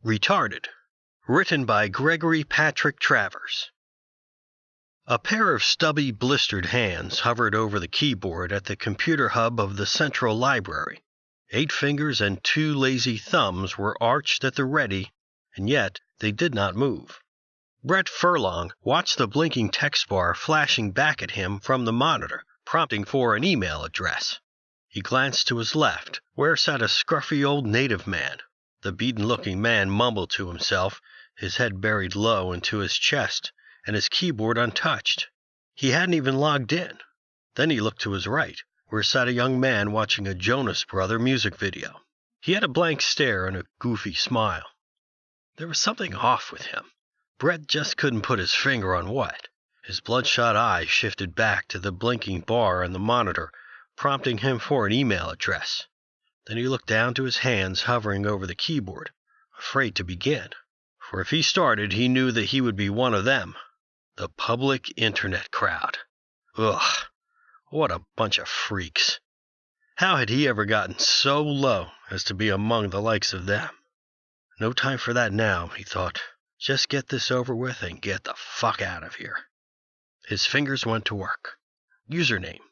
Retarded, written by Gregory Patrick Travers. A pair of stubby, blistered hands hovered over the keyboard at the computer hub of the central library. 8 fingers and 2 lazy thumbs were arched at the ready, and yet they did not move. Brett Furlong watched the blinking text bar flashing back at him from the monitor, prompting for an email address. He glanced to his left, where sat a scruffy old native man. The beaten-looking man mumbled to himself, his head buried low into his chest, and his keyboard untouched. He hadn't even logged in. Then he looked to his right, where sat a young man watching a Jonas Brother music video. He had a blank stare and a goofy smile. There was something off with him. Brett just couldn't put his finger on what. His bloodshot eyes shifted back to the blinking bar on the monitor, prompting him for an email address. Then he looked down to his hands hovering over the keyboard, afraid to begin. For if he started, he knew that he would be one of them. The public internet crowd. Ugh, what a bunch of freaks. How had he ever gotten so low as to be among the likes of them? No time for that now, he thought. Just get this over with and get the fuck out of here. His fingers went to work. Username: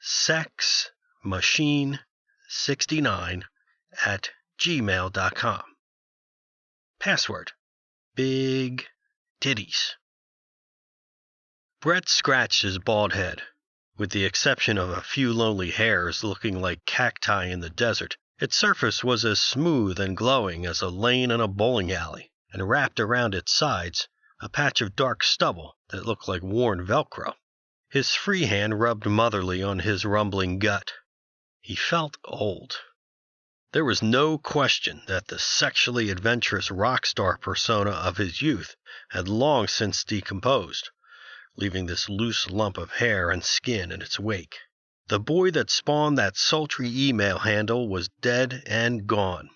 sexmachine69@gmail.com. Password: big titties. Brett scratched his bald head. With the exception of a few lonely hairs looking like cacti in the desert, its surface was as smooth and glowing as a lane in a bowling alley, and wrapped around its sides a patch of dark stubble that looked like worn Velcro. His free hand rubbed motherly on his rumbling gut. He felt old. There was no question that the sexually adventurous rock star persona of his youth had long since decomposed, leaving this loose lump of hair and skin in its wake. The boy that spawned that sultry email handle was dead and gone.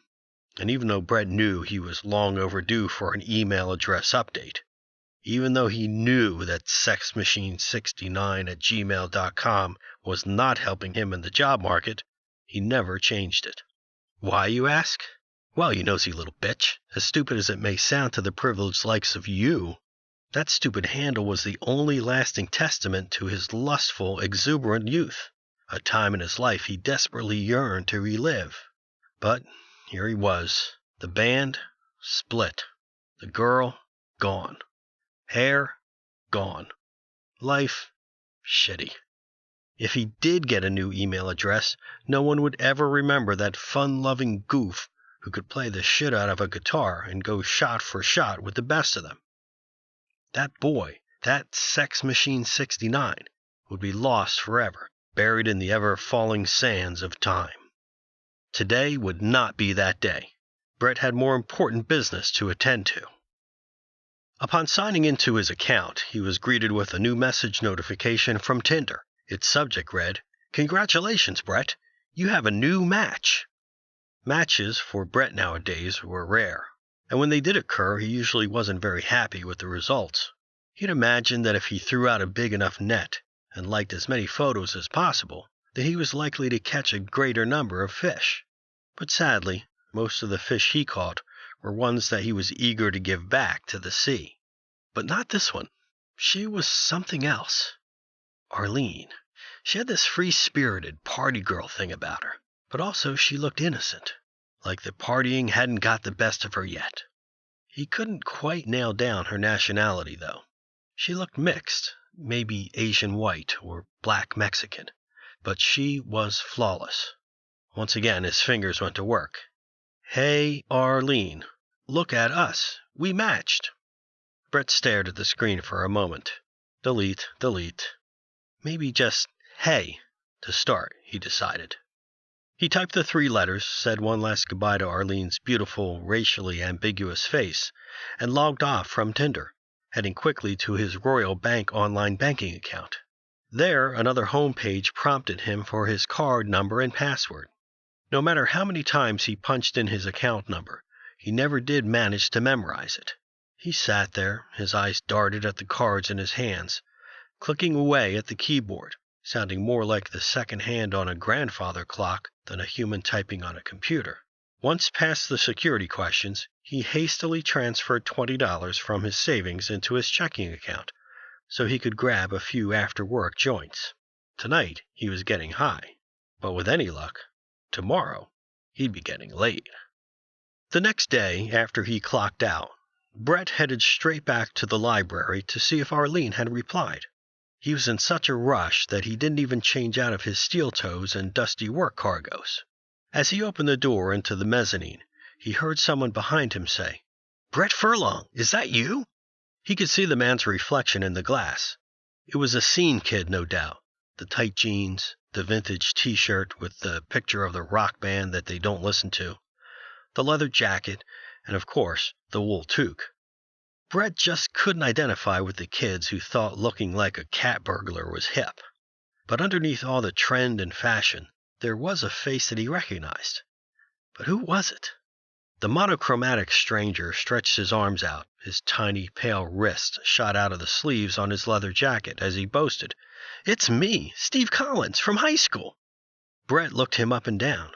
And even though Brett knew he was long overdue for an email address update, even though he knew that sexmachine69@gmail.com was not helping him in the job market, he never changed it. Why, you ask? Well, you nosy little bitch, as stupid as it may sound to the privileged likes of you, that stupid handle was the only lasting testament to his lustful, exuberant youth, a time in his life he desperately yearned to relive. But here he was, the band split, the girl gone, hair gone, life shitty. If he did get a new email address, no one would ever remember that fun-loving goof who could play the shit out of a guitar and go shot for shot with the best of them. That boy, that Sex Machine 69, would be lost forever, buried in the ever-falling sands of time. Today would not be that day. Brett had more important business to attend to. Upon signing into his account, he was greeted with a new message notification from Tinder. Its subject read, "Congratulations, Brett. You have a new match." Matches, for Brett nowadays, were rare, and when they did occur, he usually wasn't very happy with the results. He'd imagined that if he threw out a big enough net and liked as many photos as possible, that he was likely to catch a greater number of fish. But sadly, most of the fish he caught were ones that he was eager to give back to the sea. But not this one. She was something else. Arlene. She had this free-spirited party girl thing about her, but also she looked innocent, like the partying hadn't got the best of her yet. He couldn't quite nail down her nationality, though. She looked mixed, maybe Asian white or black Mexican, but she was flawless. Once again his fingers went to work. "Hey, Arlene, look at us. We matched." Brett stared at the screen for a moment. Delete. Maybe just "hey" to start, he decided. He typed the 3 letters, said one last goodbye to Arlene's beautiful, racially ambiguous face, and logged off from Tinder, heading quickly to his Royal Bank online banking account. There, another home page prompted him for his card number and password. No matter how many times he punched in his account number, he never did manage to memorize it. He sat there, his eyes darted at the cards in his hands, clicking away at the keyboard, sounding more like the second hand on a grandfather clock than a human typing on a computer. Once past the security questions, he hastily transferred $20 from his savings into his checking account so he could grab a few after-work joints. Tonight, he was getting high, but with any luck, tomorrow, he'd be getting laid. The next day, after he clocked out, Brett headed straight back to the library to see if Arlene had replied. He was in such a rush that he didn't even change out of his steel toes and dusty work cargoes. As he opened the door into the mezzanine, he heard someone behind him say, "Brett Furlong, is that you?" He could see the man's reflection in the glass. It was a scene kid, no doubt. The tight jeans, the vintage t-shirt with the picture of the rock band that they don't listen to, the leather jacket, and of course, the wool toque. Brett just couldn't identify with the kids who thought looking like a cat burglar was hip. But underneath all the trend and fashion, there was a face that he recognized. But who was it? The monochromatic stranger stretched his arms out, his tiny, pale wrists shot out of the sleeves on his leather jacket as he boasted, "It's me, Steve Collins, from high school." Brett looked him up and down.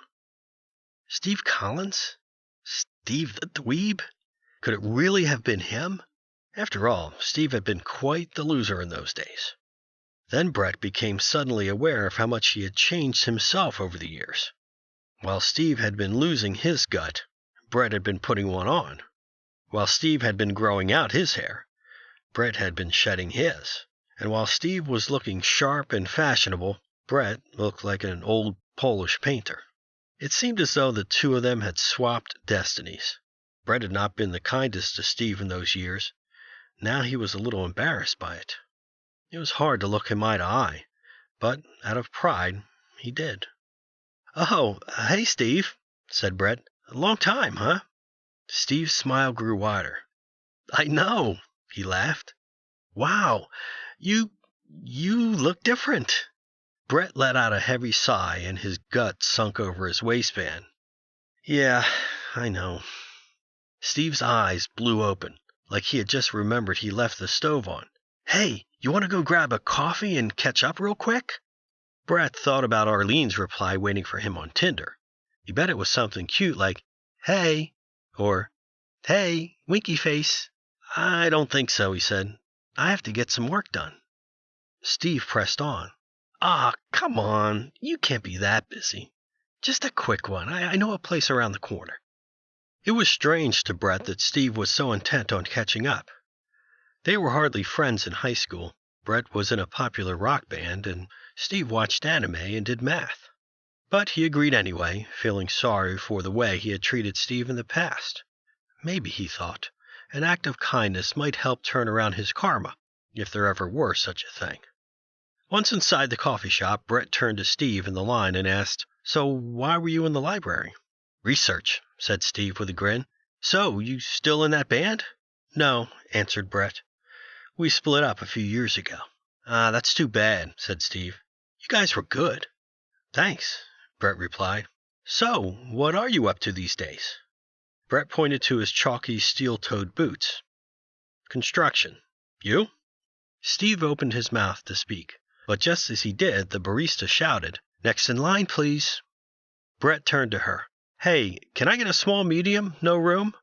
Steve Collins? Steve the dweeb? Could it really have been him? After all, Steve had been quite the loser in those days. Then Brett became suddenly aware of how much he had changed himself over the years. While Steve had been losing his gut, Brett had been putting one on. While Steve had been growing out his hair, Brett had been shedding his. And while Steve was looking sharp and fashionable, Brett looked like an old Polish painter. It seemed as though the two of them had swapped destinies. Brett had not been the kindest to Steve in those years. Now he was a little embarrassed by it. It was hard to look him eye to eye, but out of pride, he did. "Oh, hey, Steve," said Brett. "Long time, huh?" Steve's smile grew wider. "I know," he laughed. "Wow, you look different." Brett let out a heavy sigh and his gut sunk over his waistband. "Yeah, I know." Steve's eyes blew open, like he had just remembered he left the stove on. "Hey, you want to go grab a coffee and catch up real quick?" Brett thought about Arlene's reply waiting for him on Tinder. He bet it was something cute like, "Hey," or "Hey, winky face." "I don't think so," he said. "I have to get some work done." Steve pressed on. Come on. You can't be that busy. Just a quick one. I know a place around the corner." It was strange to Brett that Steve was so intent on catching up. They were hardly friends in high school. Brett was in a popular rock band, and Steve watched anime and did math. But he agreed anyway, feeling sorry for the way he had treated Steve in the past. Maybe, he thought, an act of kindness might help turn around his karma, if there ever were such a thing. Once inside the coffee shop, Brett turned to Steve in the line and asked, "So why were you in the library?" "Research," said Steve with a grin. "So, you still in that band?" "No," answered Brett. "We split up a few years ago." That's too bad," said Steve. "You guys were good." "Thanks," Brett replied. "So, what are you up to these days?" Brett pointed to his chalky steel-toed boots. "Construction. You?" Steve opened his mouth to speak, but just as he did, the barista shouted, "Next in line, please." Brett turned to her. "Hey, can I get a small medium? No room?"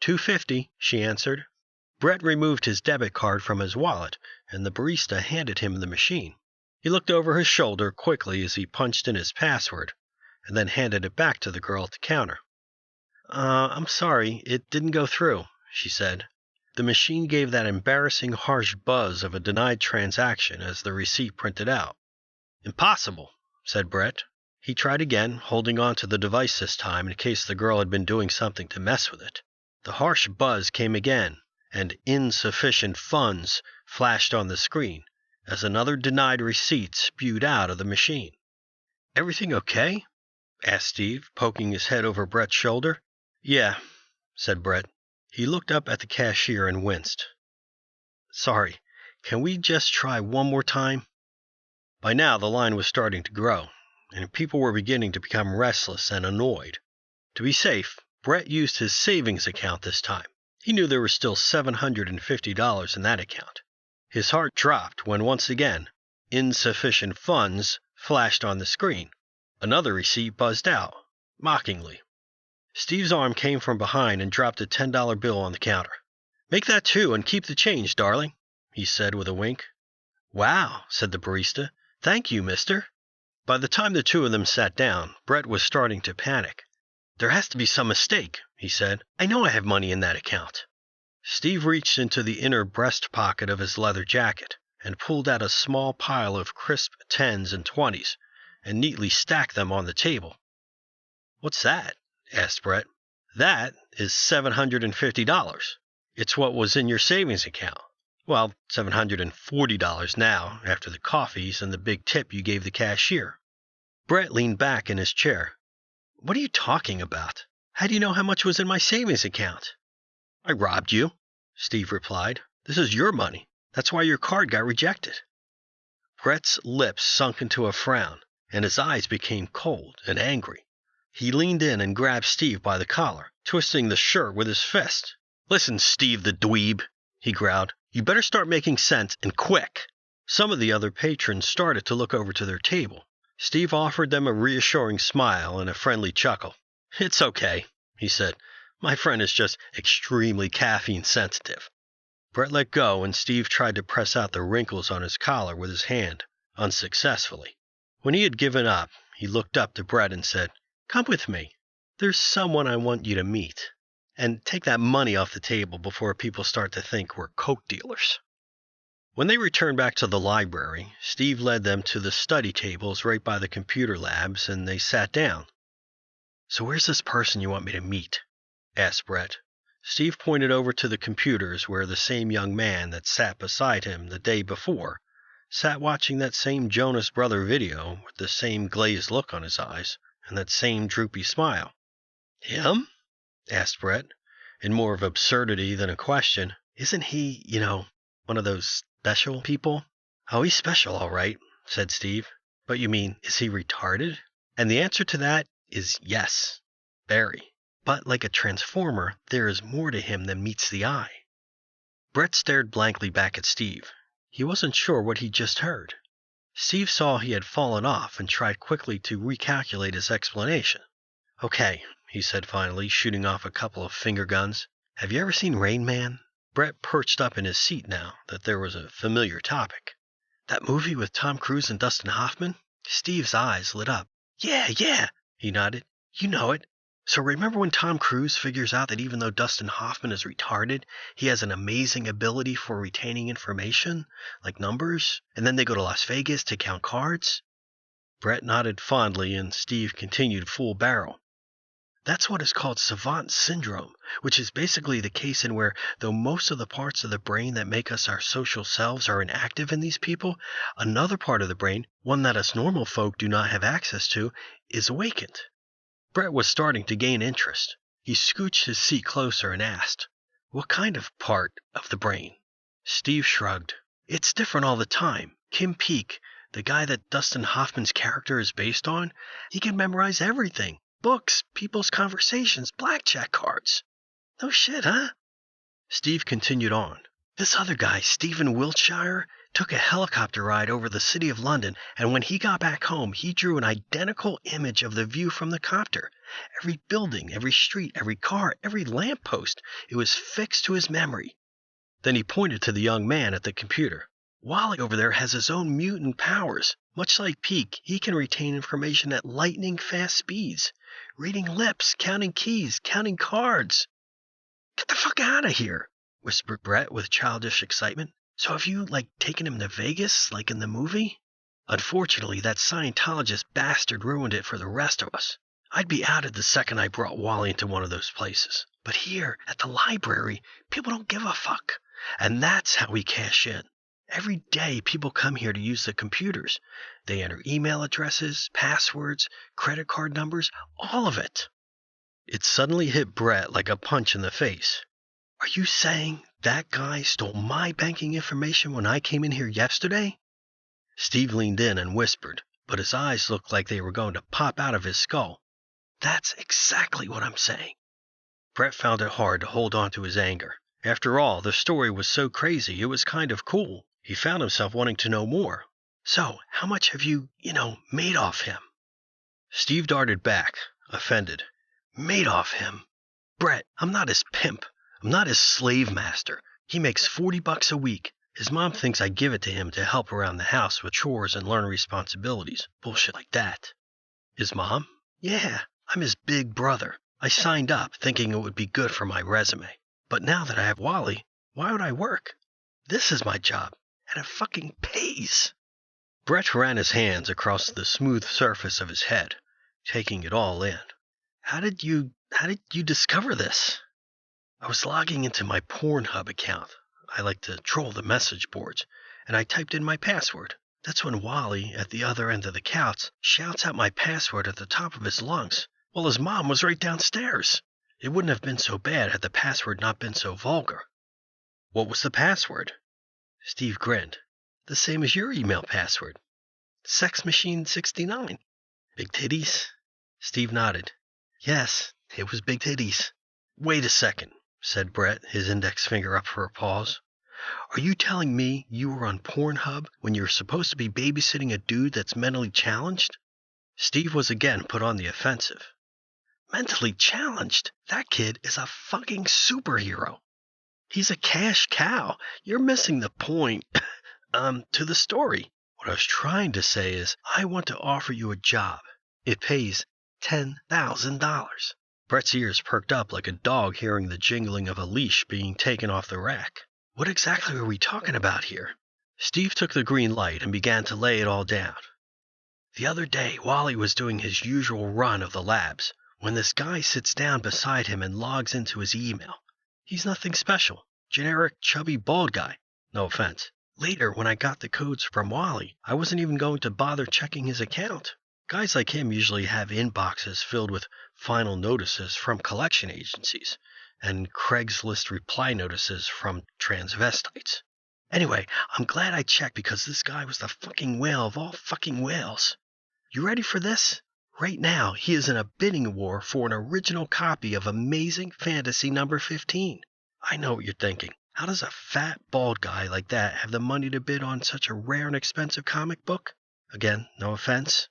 $2.50, she answered. Brett removed his debit card from his wallet, and the barista handed him the machine. He looked over his shoulder quickly as he punched in his password, and then handed it back to the girl at the counter. I'm sorry, it didn't go through," she said. The machine gave that embarrassing harsh buzz of a denied transaction as the receipt printed out. "Impossible," said Brett. He tried again, holding on to the device this time in case the girl had been doing something to mess with it. The harsh buzz came again, and "insufficient funds" flashed on the screen as another denied receipt spewed out of the machine. "Everything okay?" asked Steve, poking his head over Brett's shoulder. "Yeah," said Brett. He looked up at the cashier and winced. "Sorry, can we just try one more time?" By now the line was starting to grow, and people were beginning to become restless and annoyed. To be safe, Brett used his savings account this time. He knew there was still $750 in that account. His heart dropped when once again, "insufficient funds" flashed on the screen. Another receipt buzzed out, mockingly. Steve's arm came from behind and dropped a $10 bill on the counter. "Make that 2 and keep the change, darling," he said with a wink. "Wow," said the barista. "Thank you, mister." By the time the two of them sat down, Brett was starting to panic. "There has to be some mistake," he said. "I know I have money in that account." Steve reached into the inner breast pocket of his leather jacket and pulled out a small pile of crisp 10s and 20s and neatly stacked them on the table. "What's that?" asked Brett. "That is $750. It's what was in your savings account. Well, $740 now, after the coffees and the big tip you gave the cashier." Brett leaned back in his chair. "What are you talking about? How do you know how much was in my savings account?" "I robbed you," Steve replied. "This is your money. That's why your card got rejected." Brett's lips sunk into a frown, and his eyes became cold and angry. He leaned in and grabbed Steve by the collar, twisting the shirt with his fist. "Listen, Steve the dweeb," he growled. "You better start making sense, and quick." Some of the other patrons started to look over to their table. Steve offered them a reassuring smile and a friendly chuckle. "It's okay," he said. "My friend is just extremely caffeine sensitive." Brett let go, and Steve tried to press out the wrinkles on his collar with his hand, unsuccessfully. When he had given up, he looked up to Brett and said, "Come with me. There's someone I want you to meet. And take that money off the table before people start to think we're coke dealers." When they returned back to the library, Steve led them to the study tables right by the computer labs, and they sat down. "So where's this person you want me to meet?" asked Brett. Steve pointed over to the computers where the same young man that sat beside him the day before sat watching that same Jonas Brother video with the same glazed look on his eyes and that same droopy smile. "Him?" asked Brett, in more of absurdity than a question. "Isn't he, one of those special people?" "Oh, he's special, all right," said Steve. "But you mean, is he retarded?" And the answer to that is yes, very. But like a transformer, there is more to him than meets the eye. Brett stared blankly back at Steve. He wasn't sure what he'd just heard. Steve saw he had fallen off and tried quickly to recalculate his explanation. "Okay," he said finally, shooting off a couple of finger guns. "Have you ever seen Rain Man?" Brett perched up in his seat now that there was a familiar topic. "That movie with Tom Cruise and Dustin Hoffman?" Steve's eyes lit up. Yeah, he nodded. "You know it. So remember when Tom Cruise figures out that even though Dustin Hoffman is retarded, he has an amazing ability for retaining information, like numbers, and then they go to Las Vegas to count cards?" Brett nodded fondly, and Steve continued full barrel. "That's what is called savant syndrome, which is basically the case in where, though most of the parts of the brain that make us our social selves are inactive in these people, another part of the brain, one that us normal folk do not have access to, is awakened." Brett was starting to gain interest. He scooched his seat closer and asked, "What kind of part of the brain?" Steve shrugged. "It's different all the time. Kim Peek, the guy that Dustin Hoffman's character is based on, he can memorize everything. Books, people's conversations, blackjack cards." "No shit, huh?" Steve continued on. "This other guy, Stephen Wiltshire, took a helicopter ride over the city of London, and when he got back home, he drew an identical image of the view from the copter. Every building, every street, every car, every lamppost, it was fixed to his memory." Then he pointed to the young man at the computer. "Wally over there has his own mutant powers. Much like Peak, he can retain information at lightning-fast speeds. Reading lips, counting keys, counting cards." "Get the fuck out of here," whispered Brett with childish excitement. "So have you, taken him to Vegas, like in the movie?" "Unfortunately, that Scientologist bastard ruined it for the rest of us. I'd be outed the second I brought Wally into one of those places. But here, at the library, people don't give a fuck. And that's how we cash in. Every day, people come here to use the computers. They enter email addresses, passwords, credit card numbers, all of it." It suddenly hit Brett like a punch in the face. "Are you saying that guy stole my banking information when I came in here yesterday?" Steve leaned in and whispered, but his eyes looked like they were going to pop out of his skull. "That's exactly what I'm saying." Brett found it hard to hold on to his anger. After all, the story was so crazy, it was kind of cool. He found himself wanting to know more. "So, how much have you, made off him?" Steve darted back, offended. Made off him. Brett, I'm not his pimp. I'm not his slave master. He makes $40 a week. His mom thinks I give it to him to help around the house with chores and learn responsibilities. Bullshit like that. His mom? Yeah, I'm his big brother. I signed up thinking it would be good for my resume. But now that I have Wally, why would I work? This is my job, and it fucking pays. Brett ran his hands across the smooth surface of his head, taking it all in. How did you discover this? I was logging into my Pornhub account. I like to troll the message boards, and I typed in my password. That's when Wally, at the other end of the couch, shouts out my password at the top of his lungs, while his mom was right downstairs. It wouldn't have been so bad had the password not been so vulgar. What was the password? Steve grinned. The same as your email password. Sex Machine 69. Big titties? Steve nodded. Yes, it was big titties. Wait a second, said Brett, his index finger up for a pause. Are you telling me you were on Pornhub when you're supposed to be babysitting a dude that's mentally challenged? Steve was again put on the offensive. Mentally challenged? That kid is a fucking superhero. He's a cash cow. You're missing the point, to the story. What I was trying to say is, I want to offer you a job. It pays $10,000. Brett's ears perked up like a dog hearing the jingling of a leash being taken off the rack. What exactly are we talking about here? Steve took the green light and began to lay it all down. The other day, Wally was doing his usual run of the labs, when this guy sits down beside him and logs into his email. He's nothing special. Generic, chubby, bald guy. No offense. Later, when I got the codes from Wally, I wasn't even going to bother checking his account. Guys like him usually have inboxes filled with final notices from collection agencies and Craigslist reply notices from transvestites. Anyway, I'm glad I checked because this guy was the fucking whale of all fucking whales. You ready for this? Right now, he is in a bidding war for an original copy of Amazing Fantasy number 15. I know what you're thinking. How does a fat, bald guy like that have the money to bid on such a rare and expensive comic book? Again, no offense.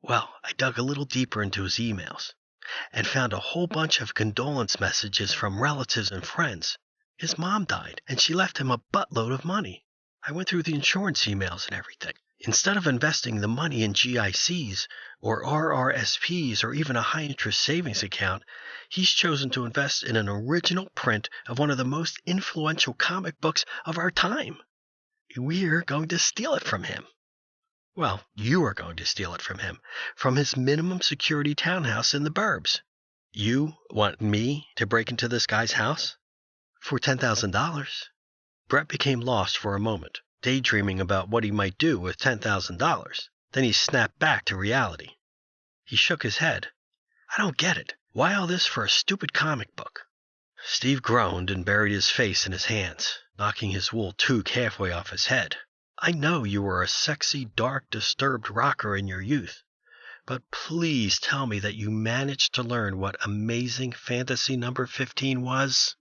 Well, I dug a little deeper into his emails and found a whole bunch of condolence messages from relatives and friends. His mom died, and she left him a buttload of money. I went through the insurance emails and everything. Instead of investing the money in GICs or RRSPs or even a high-interest savings account, he's chosen to invest in an original print of one of the most influential comic books of our time. We're going to steal it from him. Well, you are going to steal it from his minimum security townhouse in the burbs. You want me to break into this guy's house? For $10,000. Brett became lost for a moment, daydreaming about what he might do with $10,000. Then he snapped back to reality. He shook his head. I don't get it. Why all this for a stupid comic book? Steve groaned and buried his face in his hands, knocking his wool toque halfway off his head. I know you were a sexy, dark, disturbed rocker in your youth, but please tell me that you managed to learn what Amazing Fantasy number 15 was?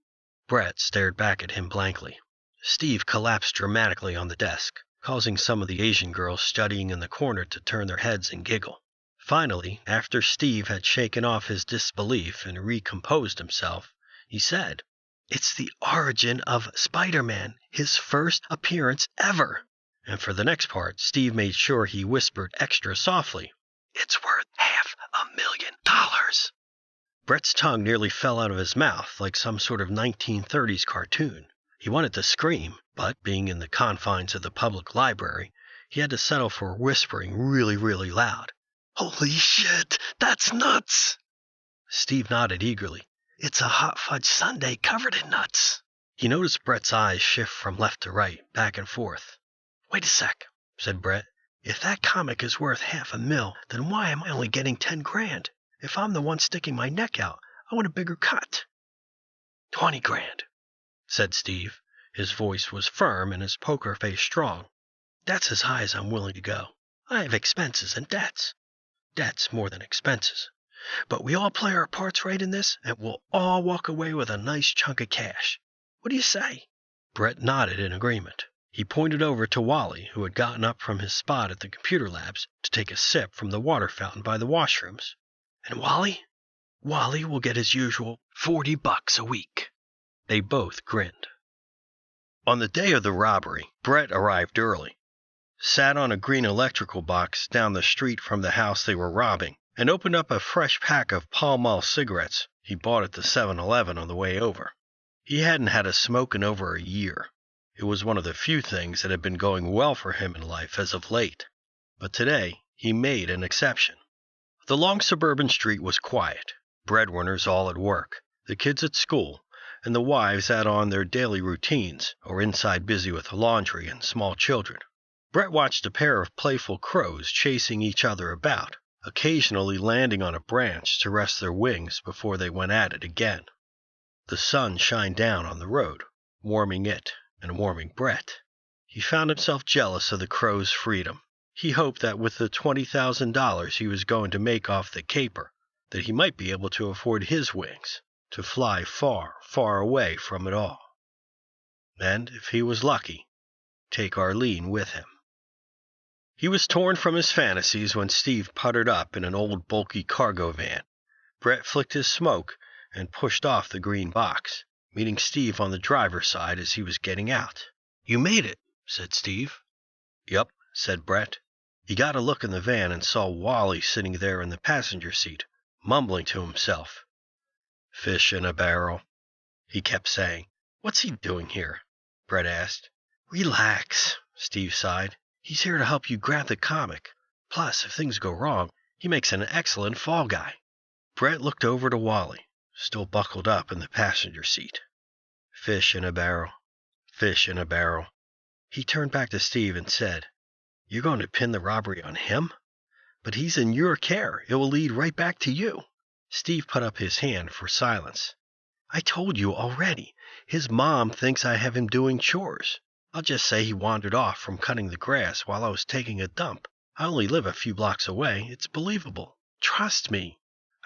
Brett stared back at him blankly. Steve collapsed dramatically on the desk, causing some of the Asian girls studying in the corner to turn their heads and giggle. Finally, after Steve had shaken off his disbelief and recomposed himself, he said, It's the origin of Spider-Man, his first appearance ever. And for the next part, Steve made sure he whispered extra softly, It's worth $500,000. Brett's tongue nearly fell out of his mouth like some sort of 1930s cartoon. He wanted to scream, but being in the confines of the public library, he had to settle for whispering really, really loud. Holy shit, that's nuts! Steve nodded eagerly. It's a hot fudge sundae covered in nuts. He noticed Brett's eyes shift from left to right, back and forth. Wait a sec, said Brett. If that comic is worth $500,000, then why am I only getting $10,000? If I'm the one sticking my neck out, I want a bigger cut. $20,000, said Steve. His voice was firm and his poker face strong. That's as high as I'm willing to go. I have expenses and debts. Debts more than expenses. But we all play our parts right in this, and we'll all walk away with a nice chunk of cash. What do you say? Brett nodded in agreement. He pointed over to Wally, who had gotten up from his spot at the computer labs to take a sip from the water fountain by the washrooms. And Wally? Wally will get his usual $40 a week. They both grinned. On the day of the robbery, Brett arrived early, sat on a green electrical box down the street from the house they were robbing, and opened up a fresh pack of Pall Mall cigarettes he bought at the 7-Eleven on the way over. He hadn't had a smoke in over a year. It was one of the few things that had been going well for him in life as of late. But today, he made an exception. The long suburban street was quiet, breadwinners all at work, the kids at school, and the wives out on their daily routines or inside busy with laundry and small children. Brett watched a pair of playful crows chasing each other about, occasionally landing on a branch to rest their wings before they went at it again. The sun shined down on the road, warming it and warming Brett. He found himself jealous of the crows' freedom. He hoped that with the $20,000 he was going to make off the caper, that he might be able to afford his wings, to fly far, far away from it all. And, if he was lucky, take Arlene with him. He was torn from his fantasies when Steve puttered up in an old bulky cargo van. Brett flicked his smoke and pushed off the green box, meeting Steve on the driver's side as he was getting out. "You made it," said Steve. "Yup," said Brett. He got a look in the van and saw Wally sitting there in the passenger seat, mumbling to himself. "Fish in a barrel," he kept saying. "What's he doing here?" Brett asked. "Relax," Steve sighed. "He's here to help you grab the comic. Plus, if things go wrong, he makes an excellent fall guy." Brett looked over to Wally, still buckled up in the passenger seat. "Fish in a barrel, fish in a barrel." He turned back to Steve and said, "You're going to pin the robbery on him? But he's in your care. It will lead right back to you." Steve put up his hand for silence. "I told you already. His mom thinks I have him doing chores. I'll just say he wandered off from cutting the grass while I was taking a dump. I only live a few blocks away. It's believable. Trust me."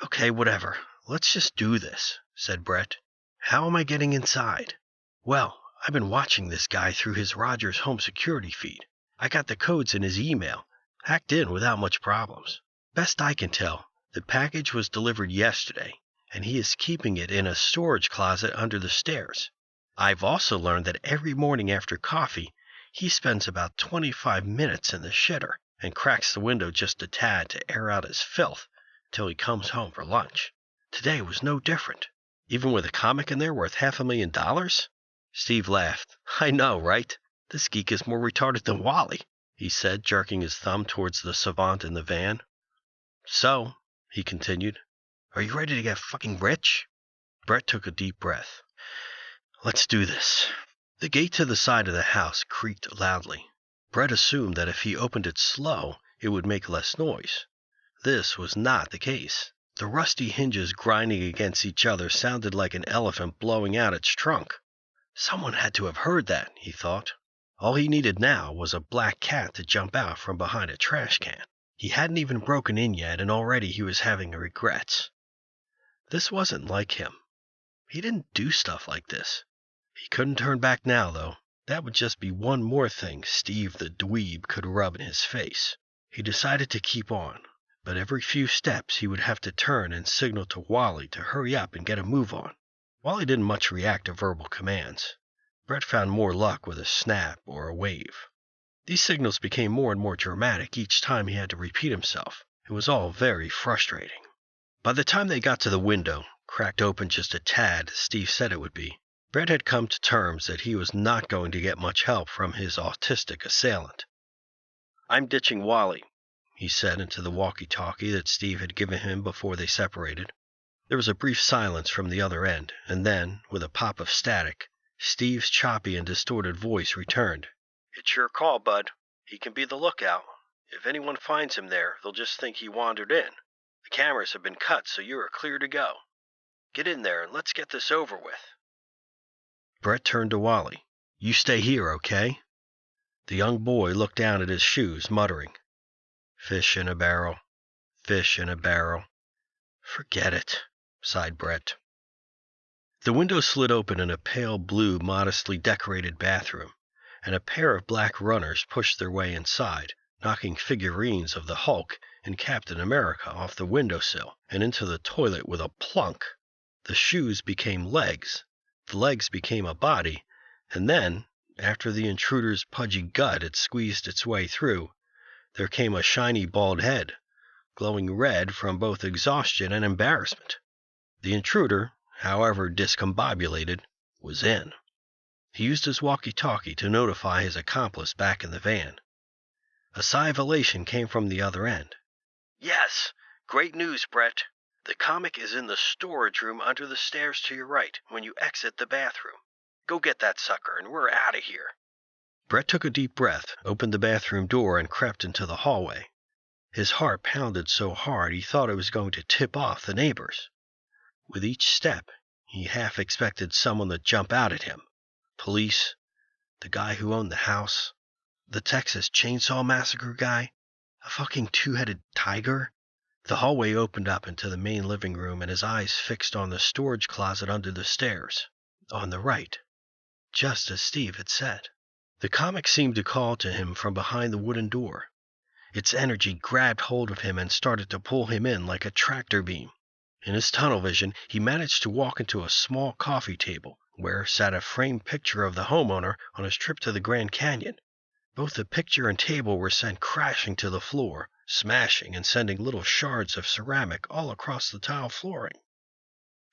"Okay, whatever. Let's just do this," said Brett. "How am I getting inside?" "Well, I've been watching this guy through his Rogers home security feed. I got the codes in his email. Hacked in without much problems. Best I can tell, the package was delivered yesterday, and he is keeping it in a storage closet under the stairs. I've also learned that every morning after coffee, he spends about 25 minutes in the shitter and cracks the window just a tad to air out his filth till he comes home for lunch. Today was no different, even with a comic in there worth $500,000. Steve laughed. "I know, right? This geek is more retarded than Wally," he said, jerking his thumb towards the savant in the van. "So," he continued, "are you ready to get fucking rich?" Brett took a deep breath. "Let's do this." The gate to the side of the house creaked loudly. Brett assumed that if he opened it slow, it would make less noise. This was not the case. The rusty hinges grinding against each other sounded like an elephant blowing out its trunk. Someone had to have heard that, he thought. All he needed now was a black cat to jump out from behind a trash can. He hadn't even broken in yet, and already he was having regrets. This wasn't like him. He didn't do stuff like this. He couldn't turn back now, though. That would just be one more thing Steve the dweeb could rub in his face. He decided to keep on, but every few steps he would have to turn and signal to Wally to hurry up and get a move on. Wally didn't much react to verbal commands. Brett found more luck with a snap or a wave. These signals became more and more dramatic each time he had to repeat himself. It was all very frustrating. By the time they got to the window, cracked open just a tad as Steve said it would be, Brett had come to terms that he was not going to get much help from his autistic assailant. "I'm ditching Wally," he said into the walkie-talkie that Steve had given him before they separated. There was a brief silence from the other end, and then, with a pop of static, Steve's choppy and distorted voice returned. "It's your call, bud. He can be the lookout. If anyone finds him there, they'll just think he wandered in. The cameras have been cut, so you are clear to go. Get in there and let's get this over with." Brett turned to Wally. "You stay here, okay?" The young boy looked down at his shoes, muttering, "Fish in a barrel, fish in a barrel." "Forget it," sighed Brett. The window slid open in a pale blue, modestly decorated bathroom, and a pair of black runners pushed their way inside, knocking figurines of the Hulk in Captain America off the windowsill and into the toilet with a plunk. The shoes became legs, the legs became a body, and then, after the intruder's pudgy gut had squeezed its way through, there came a shiny bald head, glowing red from both exhaustion and embarrassment. The intruder, however discombobulated, was in. He used his walkie-talkie to notify his accomplice back in the van. A sigh of elation came from the other end. "Yes, great news, Brett. The comic is in the storage room under the stairs to your right when you exit the bathroom. Go get that sucker and we're out of here." Brett took a deep breath, opened the bathroom door, and crept into the hallway. His heart pounded so hard he thought it was going to tip off the neighbors. With each step, he half expected someone to jump out at him. Police, the guy who owned the house, the Texas Chainsaw Massacre guy, a fucking two-headed tiger. The hallway opened up into the main living room, and his eyes fixed on the storage closet under the stairs, on the right, just as Steve had said. The comic seemed to call to him from behind the wooden door. Its energy grabbed hold of him and started to pull him in like a tractor beam. In his tunnel vision, he managed to walk into a small coffee table, where sat a framed picture of the homeowner on his trip to the Grand Canyon. Both the picture and table were sent crashing to the floor, smashing and sending little shards of ceramic all across the tile flooring.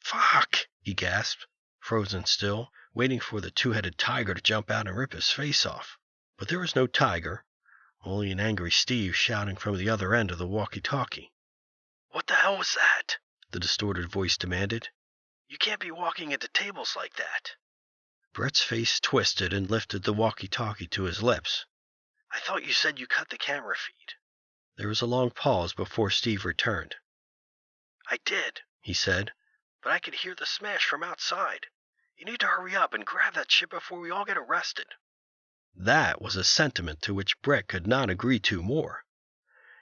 "Fuck!" he gasped, frozen still, waiting for the two-headed tiger to jump out and rip his face off. But there was no tiger, only an angry Steve shouting from the other end of the walkie-talkie. "What the hell was that?" the distorted voice demanded. "You can't be walking into tables like that." Brett's face twisted and lifted the walkie-talkie to his lips. "I thought you said you cut the camera feed." There was a long pause before Steve returned. "I did," he said, "but I could hear the smash from outside. You need to hurry up and grab that shit before we all get arrested." That was a sentiment to which Brett could not agree to more.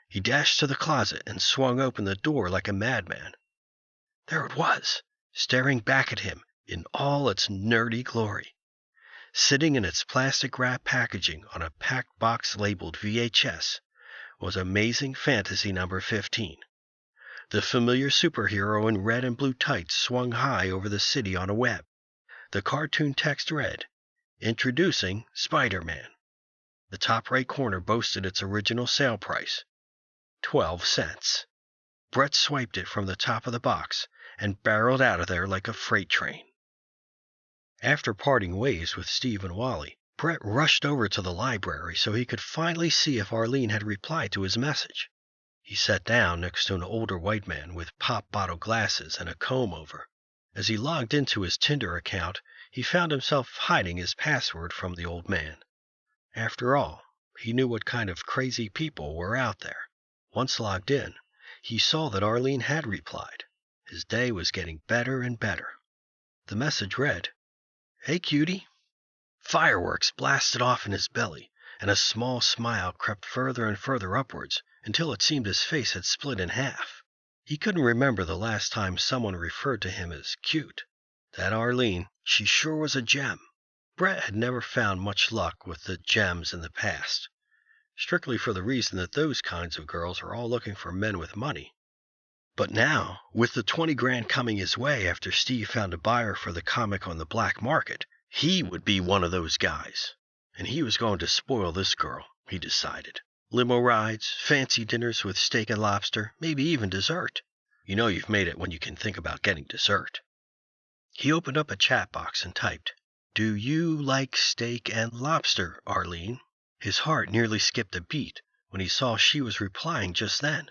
He dashed to the closet and swung open the door like a madman. There it was, staring back at him in all its nerdy glory. Sitting in its plastic wrap packaging on a packed box labeled VHS was Amazing Fantasy number 15. The familiar superhero in red and blue tights swung high over the city on a web. The cartoon text read, "Introducing Spider-Man." The top right corner boasted its original sale price, 12 cents. Brett swiped it from the top of the box and barreled out of there like a freight train. After parting ways with Steve and Wally, Brett rushed over to the library so he could finally see if Arlene had replied to his message. He sat down next to an older white man with pop bottle glasses and a comb-over. As he logged into his Tinder account, he found himself hiding his password from the old man. After all, he knew what kind of crazy people were out there. Once logged in, he saw that Arlene had replied. His day was getting better and better. The message read, "Hey, cutie." Fireworks blasted off in his belly, and a small smile crept further and further upwards until it seemed his face had split in half. He couldn't remember the last time someone referred to him as cute. That Arlene, she sure was a gem. Brett had never found much luck with the gems in the past, strictly for the reason that those kinds of girls are all looking for men with money. But now, with the 20 grand coming his way after Steve found a buyer for the comic on the black market, he would be one of those guys. And he was going to spoil this girl, he decided. Limo rides, fancy dinners with steak and lobster, maybe even dessert. You know you've made it when you can think about getting dessert. He opened up a chat box and typed, "Do you like steak and lobster, Arlene?" His heart nearly skipped a beat when he saw she was replying just then.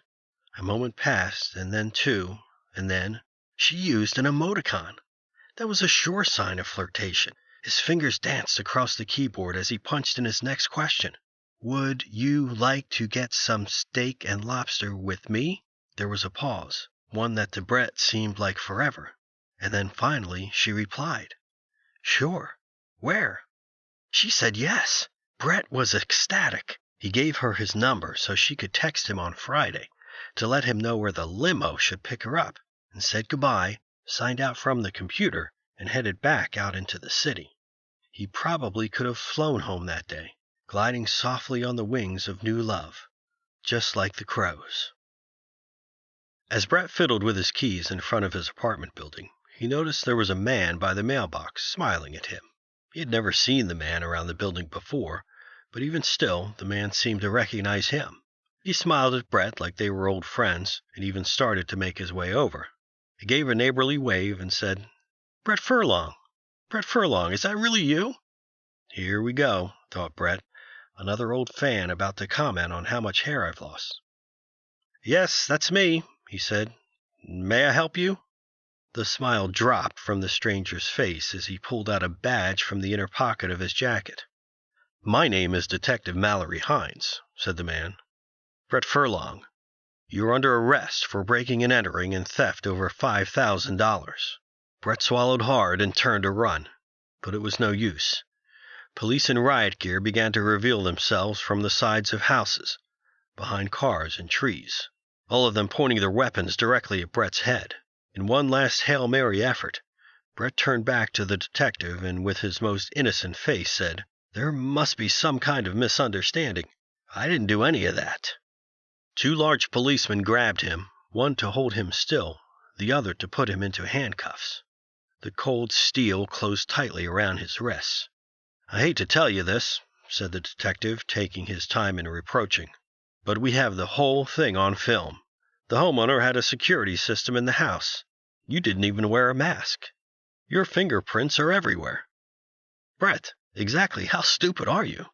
A moment passed, and then two, and then she used an emoticon. That was a sure sign of flirtation. His fingers danced across the keyboard as he punched in his next question. "Would you like to get some steak and lobster with me?" There was a pause, one that to Brett seemed like forever, and then finally she replied, "Sure. Where?" She said yes. Brett was ecstatic. He gave her his number so she could text him on Friday to let him know where the limo should pick her up, and said goodbye, signed out from the computer, and headed back out into the city. He probably could have flown home that day, gliding softly on the wings of new love, just like the crows. As Brett fiddled with his keys in front of his apartment building, he noticed there was a man by the mailbox smiling at him. He had never seen the man around the building before, but even still, the man seemed to recognize him. He smiled at Brett like they were old friends, and even started to make his way over. He gave a neighborly wave and said, "Brett Furlong. Brett Furlong, is that really you?" Here we go, thought Brett. Another old fan about to comment on how much hair I've lost. "Yes, that's me," he said. "May I help you?" The smile dropped from the stranger's face as he pulled out a badge from the inner pocket of his jacket. "My name is Detective Mallory Hines," said the man. "Brett Furlong, you are under arrest for breaking and entering and theft over $5,000. Brett swallowed hard and turned to run, but it was no use. Police in riot gear began to reveal themselves from the sides of houses, behind cars and trees, all of them pointing their weapons directly at Brett's head. In one last Hail Mary effort, Brett turned back to the detective and with his most innocent face said, "There must be some kind of misunderstanding. I didn't do any of that." 2 large policemen grabbed him, one to hold him still, the other to put him into handcuffs. The cold steel closed tightly around his wrists. "I hate to tell you this," said the detective, taking his time in reproaching, "but we have the whole thing on film. The homeowner had a security system in the house. You didn't even wear a mask. Your fingerprints are everywhere." "Brett, exactly how stupid are you?"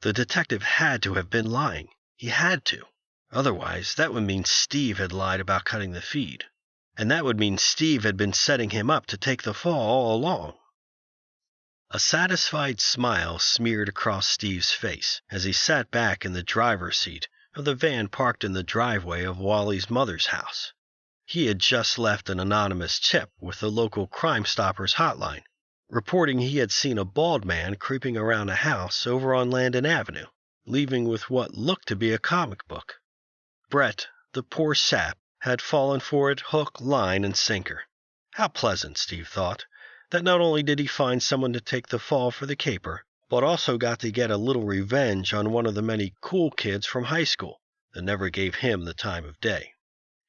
The detective had to have been lying. He had to. Otherwise, that would mean Steve had lied about cutting the feed. And that would mean Steve had been setting him up to take the fall all along. A satisfied smile smeared across Steve's face as he sat back in the driver's seat of the van parked in the driveway of Wally's mother's house. He had just left an anonymous tip with the local Crime Stoppers hotline, reporting he had seen a bald man creeping around a house over on Landon Avenue, leaving with what looked to be a comic book. Brett, the poor sap, had fallen for it hook, line, and sinker. How pleasant, Steve thought, that not only did he find someone to take the fall for the caper, but also got to get a little revenge on one of the many cool kids from high school that never gave him the time of day.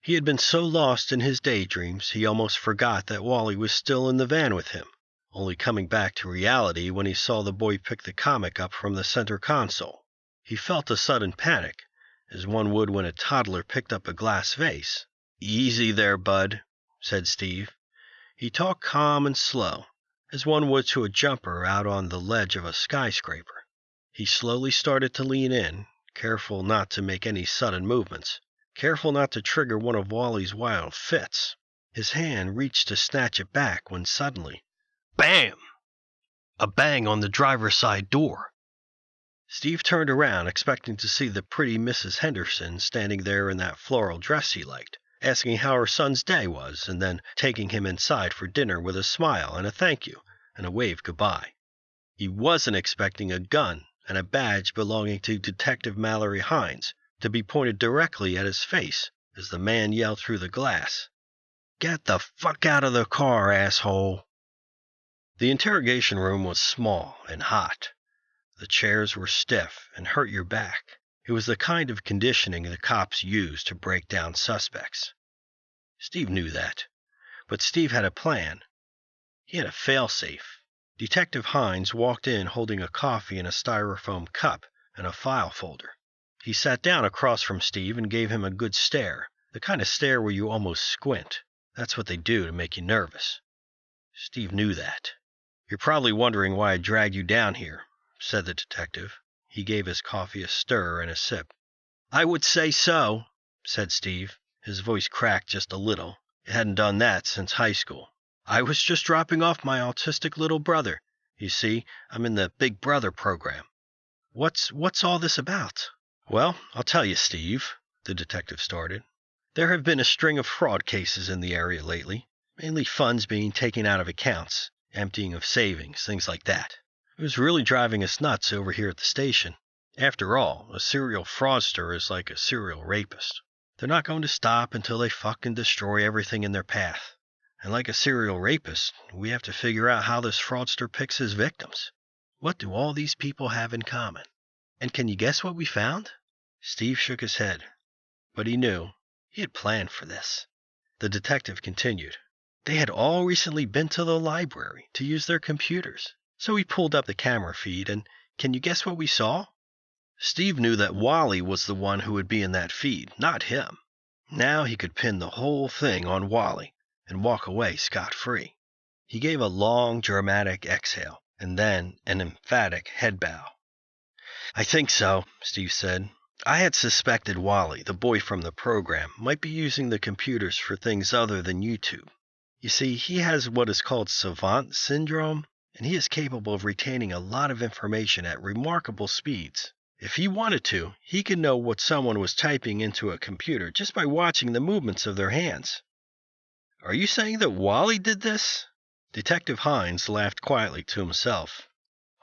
He had been so lost in his daydreams he almost forgot that Wally was still in the van with him, only coming back to reality when he saw the boy pick the comic up from the center console. He felt a sudden panic, as one would when a toddler picked up a glass vase. "Easy there, bud," said Steve. He talked calm and slow, as one would to a jumper out on the ledge of a skyscraper. He slowly started to lean in, careful not to make any sudden movements, careful not to trigger one of Wally's wild fits. His hand reached to snatch it back when suddenly, bam! A bang on the driver's side door. Steve turned around, expecting to see the pretty Mrs. Henderson standing there in that floral dress he liked, asking how her son's day was, and then taking him inside for dinner with a smile and a thank you and a wave goodbye. He wasn't expecting a gun and a badge belonging to Detective Mallory Hines to be pointed directly at his face as the man yelled through the glass, "Get the fuck out of the car, asshole!" The interrogation room was small and hot. The chairs were stiff and hurt your back. It was the kind of conditioning the cops use to break down suspects. Steve knew that. But Steve had a plan. He had a fail-safe. Detective Hines walked in holding a coffee in a styrofoam cup and a file folder. He sat down across from Steve and gave him a good stare, the kind of stare where you almost squint. That's what they do to make you nervous. Steve knew that. "You're probably wondering why I dragged you down here," said the detective. He gave his coffee a stir and a sip. "I would say so," said Steve. His voice cracked just a little. It hadn't done that since high school. "I was just dropping off my autistic little brother. You see, I'm in the Big Brother program." What's all this about?" "Well, I'll tell you, Steve," the detective started. "There have been a string of fraud cases in the area lately, mainly funds being taken out of accounts, emptying of savings, things like that. It was really driving us nuts over here at the station. After all, a serial fraudster is like a serial rapist. They're not going to stop until they fucking destroy everything in their path. And like a serial rapist, we have to figure out how this fraudster picks his victims. What do all these people have in common? And can you guess what we found?" Steve shook his head. But he knew. He had planned for this. The detective continued. They had all recently been to the library to use their computers, so we pulled up the camera feed, and can you guess what we saw? Steve knew that Wally was the one who would be in that feed, not him. Now he could pin the whole thing on Wally and walk away scot-free. He gave a long, dramatic exhale, and then an emphatic head bow. I think so, Steve said. I had suspected Wally, the boy from the program, might be using the computers for things other than YouTube. You see, he has what is called savant syndrome, and he is capable of retaining a lot of information at remarkable speeds. If he wanted to, he could know what someone was typing into a computer just by watching the movements of their hands. Are you saying that Wally did this? Detective Hines laughed quietly to himself.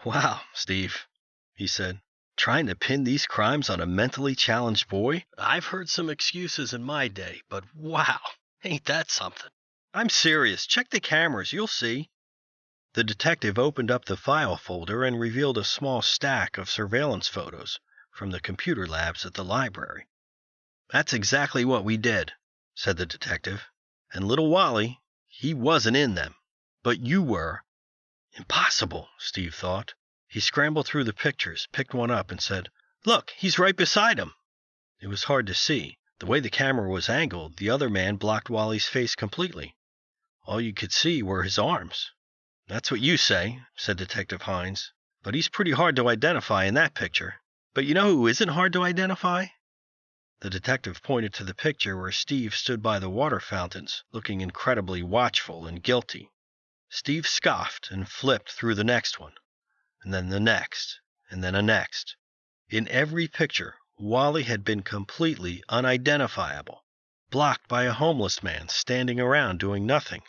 Wow, Steve, he said. Trying to pin these crimes on a mentally challenged boy? I've heard some excuses in my day, but wow, ain't that something? I'm serious. Check the cameras, you'll see. The detective opened up the file folder and revealed a small stack of surveillance photos from the computer labs at the library. That's exactly what we did, said the detective. And little Wally, he wasn't in them. But you were. Impossible, Steve thought. He scrambled through the pictures, picked one up, and said, Look, he's right beside him. It was hard to see. The way the camera was angled, the other man blocked Wally's face completely. All you could see were his arms. That's what you say, said Detective Hines. But he's pretty hard to identify in that picture. But you know who isn't hard to identify? The detective pointed to the picture where Steve stood by the water fountains, looking incredibly watchful and guilty. Steve scoffed and flipped through the next one, and then the next, and then a next. In every picture, Wally had been completely unidentifiable, blocked by a homeless man standing around doing nothing,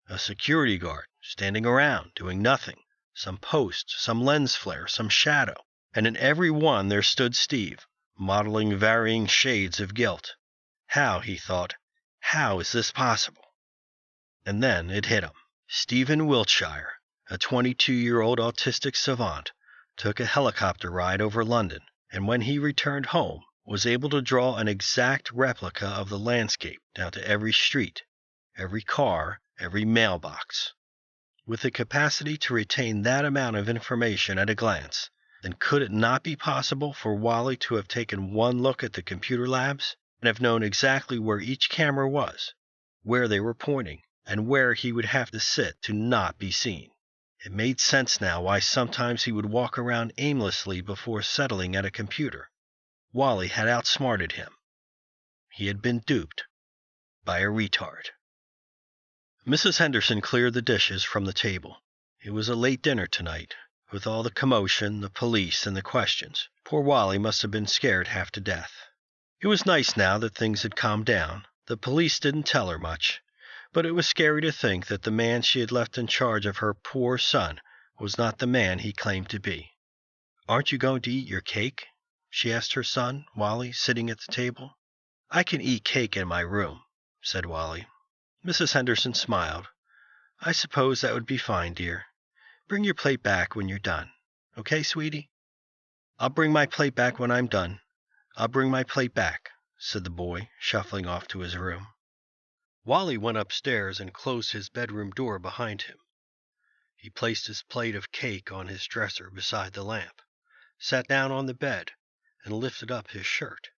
a security guard standing around doing nothing, some post, some lens flare, some shadow, and in every one there stood Steve, modeling varying shades of guilt. How, he thought, how is this possible? And then it hit him. Stephen Wiltshire, a 22-year-old autistic savant, took a helicopter ride over London, and when he returned home, was able to draw an exact replica of the landscape down to every street, every car, every mailbox. With the capacity to retain that amount of information at a glance, then could it not be possible for Wally to have taken one look at the computer labs and have known exactly where each camera was, where they were pointing, and where he would have to sit to not be seen? It made sense now why sometimes he would walk around aimlessly before settling at a computer. Wally had outsmarted him. He had been duped by a retard. Mrs. Henderson cleared the dishes from the table. It was a late dinner tonight. With all the commotion, the police, and the questions, poor Wally must have been scared half to death. It was nice now that things had calmed down. The police didn't tell her much, but it was scary to think that the man she had left in charge of her poor son was not the man he claimed to be. Aren't you going to eat your cake? She asked her son, Wally, sitting at the table. I can eat cake in my room, said Wally. Mrs. Henderson smiled. I suppose that would be fine, dear. Bring your plate back when you're done. Okay, sweetie? I'll bring my plate back when I'm done. I'll bring my plate back, said the boy, shuffling off to his room. Wally went upstairs and closed his bedroom door behind him. He placed his plate of cake on his dresser beside the lamp, sat down on the bed, and lifted up his shirt,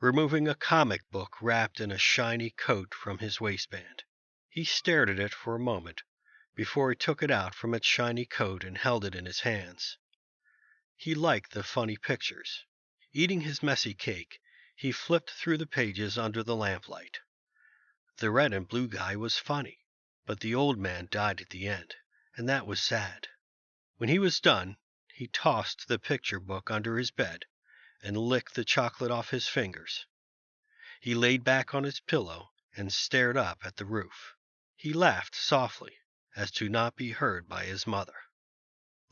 removing a comic book wrapped in a shiny coat from his waistband. He stared at it for a moment before he took it out from its shiny coat and held it in his hands. He liked the funny pictures. Eating his messy cake, he flipped through the pages under the lamplight. The red and blue guy was funny, but the old man died at the end, and that was sad. When he was done, he tossed the picture book under his bed and licked the chocolate off his fingers. He laid back on his pillow and stared up at the roof. He laughed softly, as to not be heard by his mother,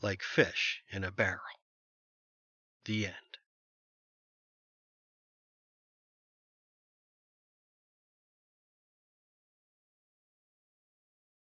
like fish in a barrel. The end.